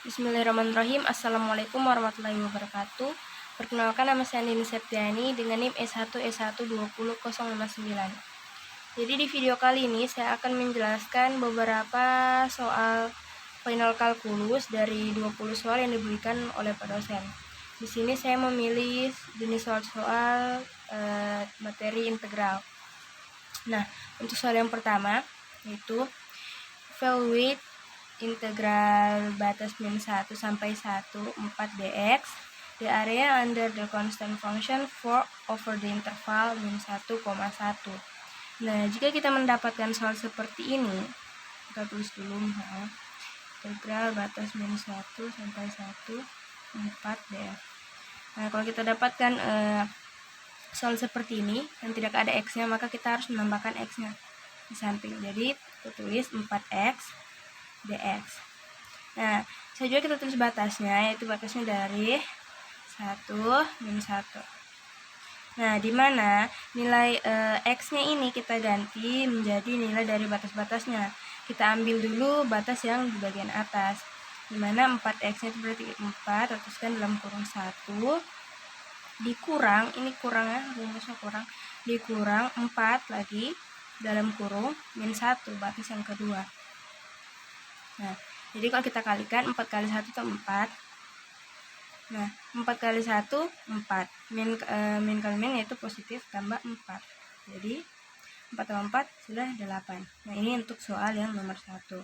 Bismillahirrahmanirrahim. Assalamualaikum warahmatullahi wabarakatuh. Perkenalkan, nama saya Andini Septiani dengan NIM S1E1200059. Jadi di video kali ini saya akan menjelaskan beberapa soal final kalkulus dari 20 soal yang diberikan oleh Pak dosen. Di sini saya memilih jenis soal-soal materi integral. Nah, untuk soal yang pertama yaitu evaluate integral batas min 1 sampai 1 4 dx the area under the constant function 4 over the interval min 1,1. Nah, jika kita mendapatkan soal seperti ini, kita tulis dulu misalnya integral batas min 1 sampai 1 4 dx. Nah, kalau kita dapatkan soal seperti ini dan tidak ada x-nya, maka kita harus menambahkan x-nya di samping. Jadi kita tulis 4x dx. Nah, selanjutnya kita tulis batasnya, yaitu batasnya dari 1 min 1. Nah, di mana nilai x-nya ini kita ganti menjadi nilai dari batas-batasnya. Kita ambil dulu batas yang di bagian atas, di mana 4x-nya itu berarti 4, teruskan dalam kurung 1, dikurang, ini kurang ya, rumusnya kurang, dikurang 4 lagi dalam kurung min 1, batas yang kedua. Nah, jadi kalau kita kalikan 4 kali 1 itu 4. Nah, 4 kali 1 4. Min kali min yaitu positif tambah 4. Jadi 4 tambah 4 sudah 8. Nah, ini untuk soal yang nomor 1.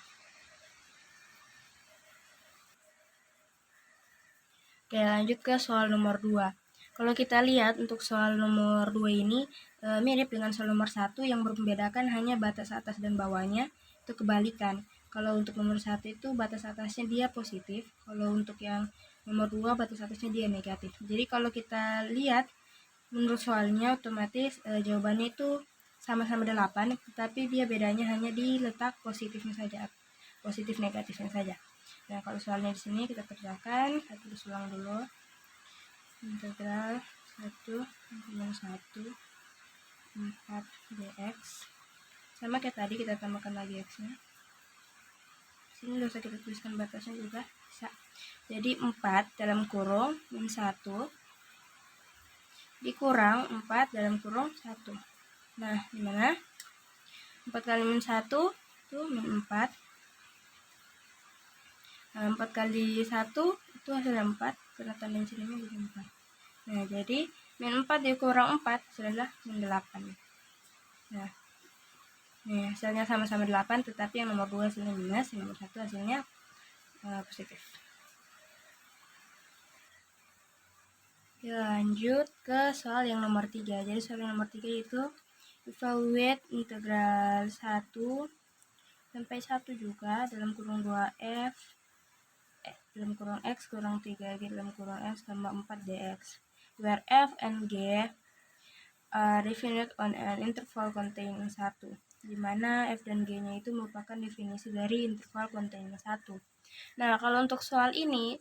Oke, lanjut ke soal nomor 2. Kalau kita lihat untuk soal nomor 2 ini mirip dengan soal nomor 1, yang membedakan hanya batas atas dan bawahnya itu kebalikan. Kalau untuk nomor 1 itu batas atasnya dia positif, kalau untuk yang nomor 2 batas atasnya dia negatif. Jadi kalau kita lihat menurut soalnya otomatis jawabannya itu sama-sama 8, tetapi dia bedanya hanya di letak positifnya saja, positif negatifnya saja. Nah, kalau soalnya di sini kita kerjakan, saya tulis ulang dulu. Integral 1 min 1 4 dx. Sama kayak tadi, kita tambahkan lagi x-nya. Sini nggak usah kita tuliskan batasnya juga bisa. Jadi 4 dalam kurung min 1 dikurang 4 dalam kurung 1. Nah, gimana? 4 kali min 1 itu min 4. Nah, 4 kali 1 itu hasilnya 4, karena tanda sininya jadi 4. Nah, jadi min 4 dikurang 4 adalah min 8. Nah, nih hasilnya sama-sama 8, tetapi yang nomor 2 hasilnya minus, yang nomor 1 hasilnya positif. Lanjut ke soal yang nomor 3. Jadi soal yang nomor 3 itu evaluate integral 1 sampai 1 juga dalam kurung 2f dalam kurung x kurang 3g dalam kurung x tambah 4 dx, where f and g are defined on an interval containing 1, di mana f dan g-nya itu merupakan definisi dari interval containing 1. Nah, kalau untuk soal ini,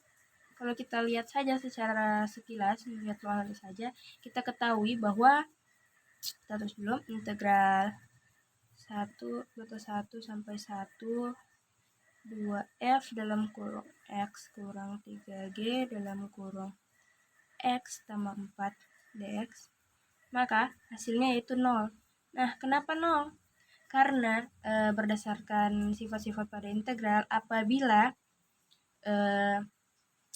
kalau kita lihat saja secara sekilas, lihat soalnya saja, kita ketahui bahwa kita tulis dulu integral 1 sampai 1 2f dalam kurung x kurang 3g dalam kurung x tambah 4 dx, maka hasilnya yaitu 0. Nah, kenapa 0? Karena berdasarkan sifat-sifat pada integral, apabila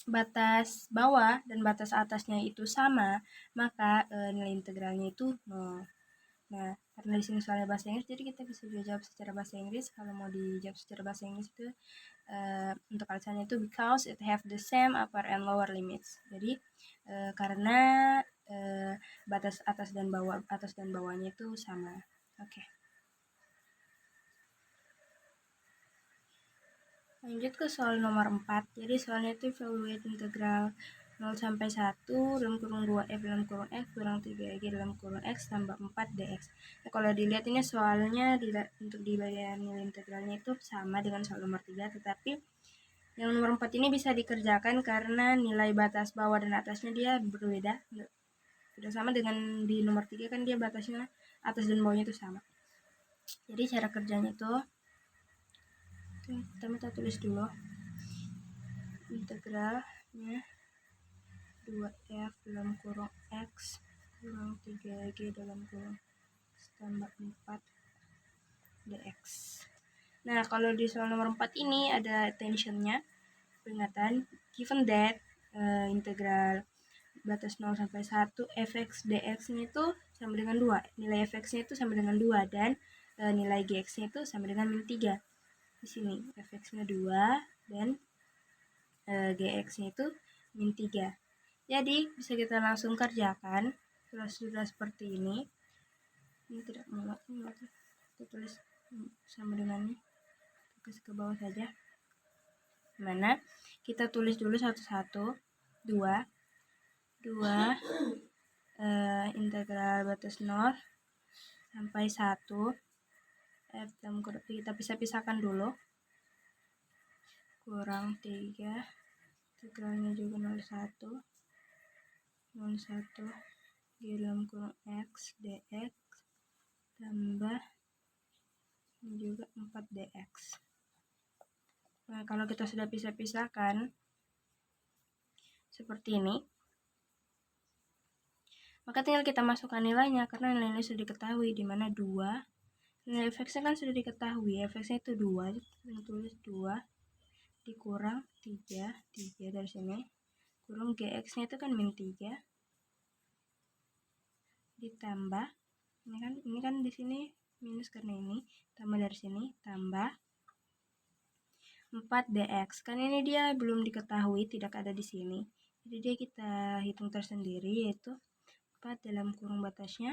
batas bawah dan batas atasnya itu sama, maka nilai integralnya itu 0. Nah, karena di sini soalnya bahasa Inggris, jadi kita bisa juga jawab secara bahasa Inggris. Kalau mau dijawab secara bahasa Inggris itu untuk alasannya itu because it have the same upper and lower limits. Jadi karena batas atas dan bawahnya itu sama. Oke. Lanjut ke soal nomor 4. Jadi soalnya itu evaluate integral 0 sampai 1 dalam kurung 2f dalam kurung x kurang 3g dalam kurung x tambah 4 dx. Nah, kalau dilihat ini soalnya untuk di bagian nilai integralnya itu sama dengan soal nomor 3, tetapi yang nomor 4 ini bisa dikerjakan karena nilai batas bawah dan atasnya dia berbeda. Sudah sama dengan di nomor 3 kan dia batasnya atas dan bawahnya itu sama. Jadi cara kerjanya itu pertama kita tulis dulu integralnya 2f dalam kurung x kurang 3g dalam kurung x tambah 4 dx. Nah, kalau di soal nomor 4 ini ada tensionnya, peringatan, given that integral batas 0 sampai 1 fx dx-nya itu sama dengan 2. Nilai fx-nya itu sama dengan 2 dan nilai gx-nya itu sama dengan min 3. Di sini fx-nya 2 dan gx-nya itu min 3. Jadi bisa kita langsung kerjakan kalau sudah seperti ini. Ini tidak muat, kita tulis sama dengannya, kasih ke bawah saja. Mana kita tulis dulu satu-satu. 2 integral batas 0 sampai 1 f dalam kurung, kita pisah-pisahkan dulu, kurang 3 integralnya juga 01 g dalam kurung x dx tambah ini juga 4 dx. Nah, kalau kita sudah pisah-pisahkan seperti ini, maka tinggal kita masukkan nilainya karena nilainya sudah diketahui, di mana 2 nilai fx-nya kan sudah diketahui, fx-nya itu 2, kita tulis 2 dikurang 3 dari sini, kurang gx-nya itu kan min 3 ditambah ini kan di sini minus karena ini, tambah dari sini tambah 4 dx. Kan ini dia belum diketahui, tidak ada di sini. Jadi dia kita hitung tersendiri, yaitu 4 dalam kurung batasnya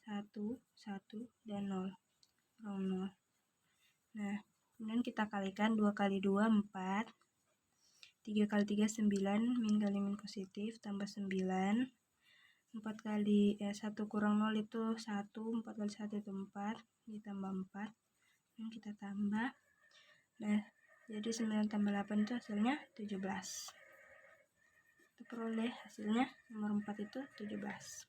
1, 1 dan 0. Kurang 0. Nah, kemudian kita kalikan 2 kali 2 4. 3 kali 3 9, min kali min positif tambah 9. 4 kali 1 kurang 0 itu 1, 4 kali 1 itu 4, ditambah 4. Dan kita tambah. Nah, jadi 9 tambah 8 itu hasilnya 17. Kita peroleh hasilnya nomor 4 itu 17.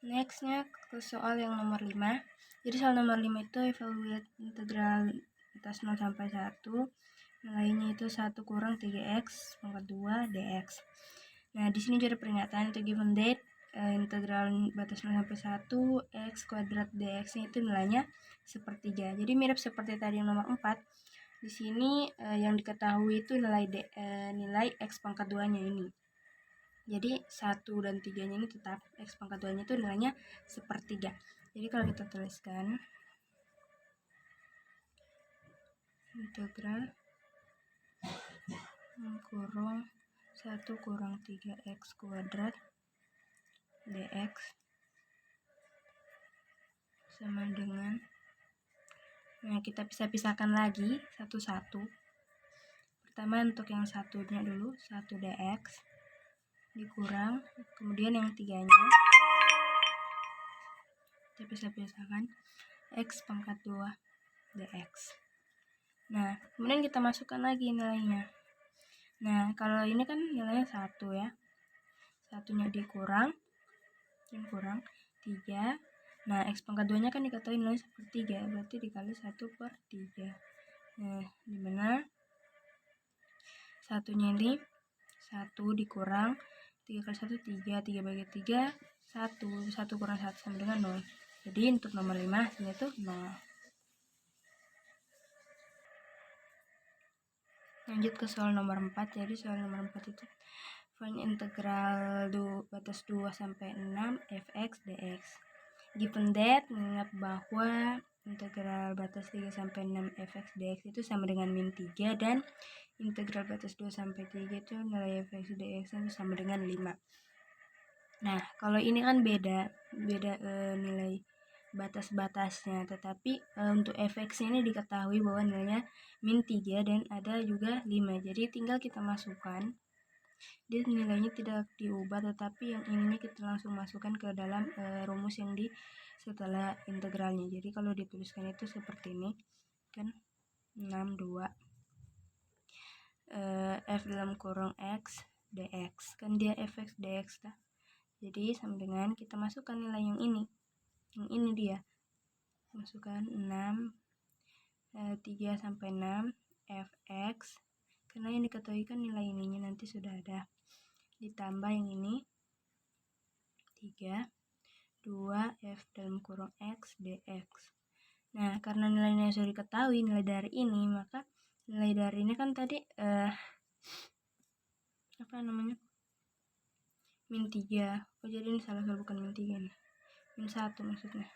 Nextnya ke soal yang nomor 5. Jadi soal nomor 5 itu evaluate integral atas 0 sampai 1. Nilainya itu 1 kurang 3x pangkat 2 dx. Nah, di sini juga ada peringatan untuk given that integral batas 0 sampai 1 x kuadrat dx-nya itu nilainya sepertiga. Jadi mirip seperti tadi yang nomor 4. Di sini yang diketahui itu nilai x pangkat 2-nya ini. Jadi 1 dan 3-nya ini tetap, x pangkat 2-nya itu nilainya sepertiga. Jadi kalau kita tuliskan integral kurang 1 kurang 3x kuadrat dx sama dengan, nah kita pisah-pisahkan lagi satu-satu. Pertama untuk yang satunya dulu, 1 dx dikurang, kemudian yang 3-nya kita pisah-pisahkan x pangkat 2 dx. Nah, kemudian kita masukkan lagi nilainya. Nah, kalau ini kan nilainya 1 ya. Satunya dikurang, dan kurang 3. Nah, x pangkat 2-nya kan diketahui nilai sepertiga, berarti dikali 1 per 3. Nah, dimana satunya ini 1 dikurang 3 kali 1 3, 3 bagi 3 1, 1 kurang 1 sama dengan 0. Jadi untuk nomor 5 hasilnya itu 0. Lanjut ke soal nomor 4. Jadi soal nomor 4 itu find integral batas 2 sampai 6 fx dx. Given that, mengingat bahwa integral batas 3 sampai 6 fx dx itu sama dengan min 3 dan integral batas 2 sampai 3 itu nilai fx dx itu sama dengan 5. Nah, kalau ini kan beda nilai batas-batasnya, tetapi untuk fx-nya ini diketahui bahwa nilainya min 3 dan ada juga 5. Jadi tinggal kita masukkan. Dia nilainya tidak diubah, tetapi yang ininya kita langsung masukkan ke dalam rumus yang di setelah integralnya. Jadi kalau dituliskan itu seperti ini kan, 62 f dalam kurung x dx, kan dia fx dx lah. Jadi sama dengan kita masukkan nilai yang ini dia masukkan 6 3 sampai 6 fx, karena yang diketahui kan nilai ininya nanti sudah ada, ditambah yang ini 3 2 f dalam kurung x dx. Nah, karena nilainya sudah diketahui, nilai dari ini, maka nilai dari ini kan tadi min 3. Oh, jadi ini salah, bukan min 3 nih. Min 1 maksudnya.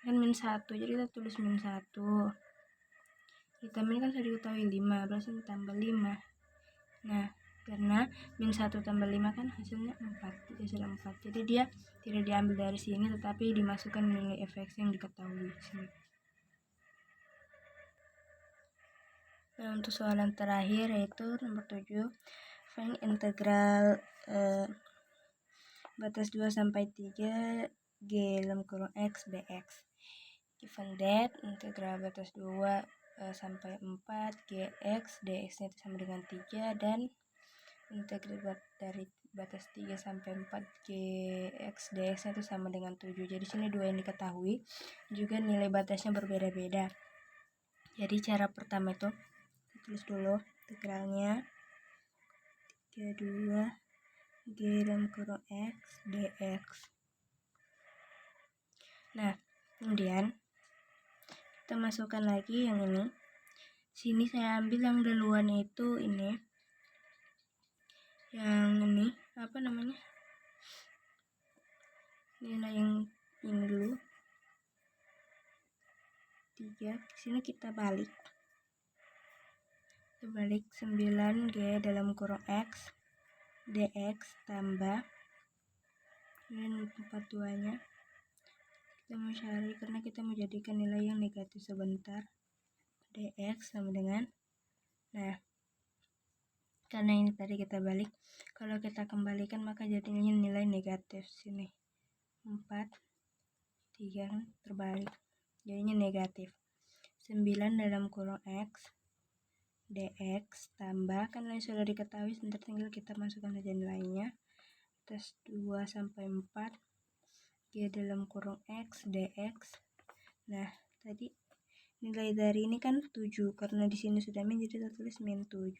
Kan min 1, jadi kita tulis min 1. Ditambah ini kan sudah diketahui 5, berarti tambah 5. Nah, karena min 1 tambah 5 kan hasilnya 4, jadi sudah 4. Jadi dia tidak diambil dari sini, tetapi dimasukkan nilai fx yang diketahui di sini. Nah, untuk soalan terakhir yaitu nomor 7, find integral batas 2 sampai 3 g dalam kurung x dx. Given that integral batas 2 sampai 4 gx dx-nya itu sama dengan 3, dan integral dari batas 3 sampai 4 gx dx-nya itu sama dengan 7. Jadi sini dua yang diketahui, juga nilai batasnya berbeda-beda. Jadi cara pertama itu tulis dulu integralnya 32 g dalam kurung x dx. Nah, kemudian kita masukkan lagi yang ini. Sini saya ambil yang duluan itu ini. Yang ini apa namanya? Nilai yang ini dulu. 3. Sini kita balik. Kita balik 9 g dalam kurung x dx tambah ini 42-nya. Kita mau cari karena kita mau jadikan nilai yang negatif sebentar. Dx sama dengan, nah, karena ini tadi kita balik, kalau kita kembalikan maka jadinya nilai negatif. Sini 4 3 kan terbalik, jadinya negatif. 9 dalam kurung x dx tambah, kan yang sudah diketahui, sebentar tinggal kita masukkan saja nilainya, atas 2 sampai 4 g dalam kurung x dx. Nah, tadi nilai dari ini kan 7, karena di sini sudah min, jadi kita tulis min 7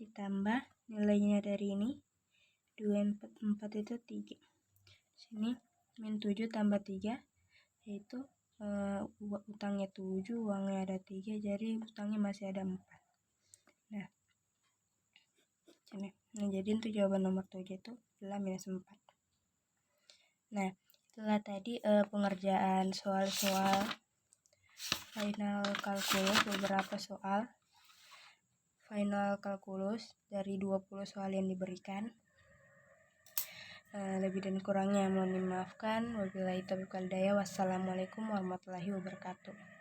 ditambah nilainya dari ini 2 4 itu 3. Sini min 7 tambah 3 yaitu utangnya 7, uangnya ada 3, jadi utangnya masih ada 4. Nah, sini. Nah, jadi untuk jawaban nomor 7 itu adalah minus 4. Nah, setelah tadi pengerjaan soal-soal final kalkulus, beberapa soal final kalkulus dari 20 soal yang diberikan. Lebih dan kurangnya mohon dimaafkan. Wabillahi taufiq wal hidayah. Wassalamualaikum warahmatullahi wabarakatuh.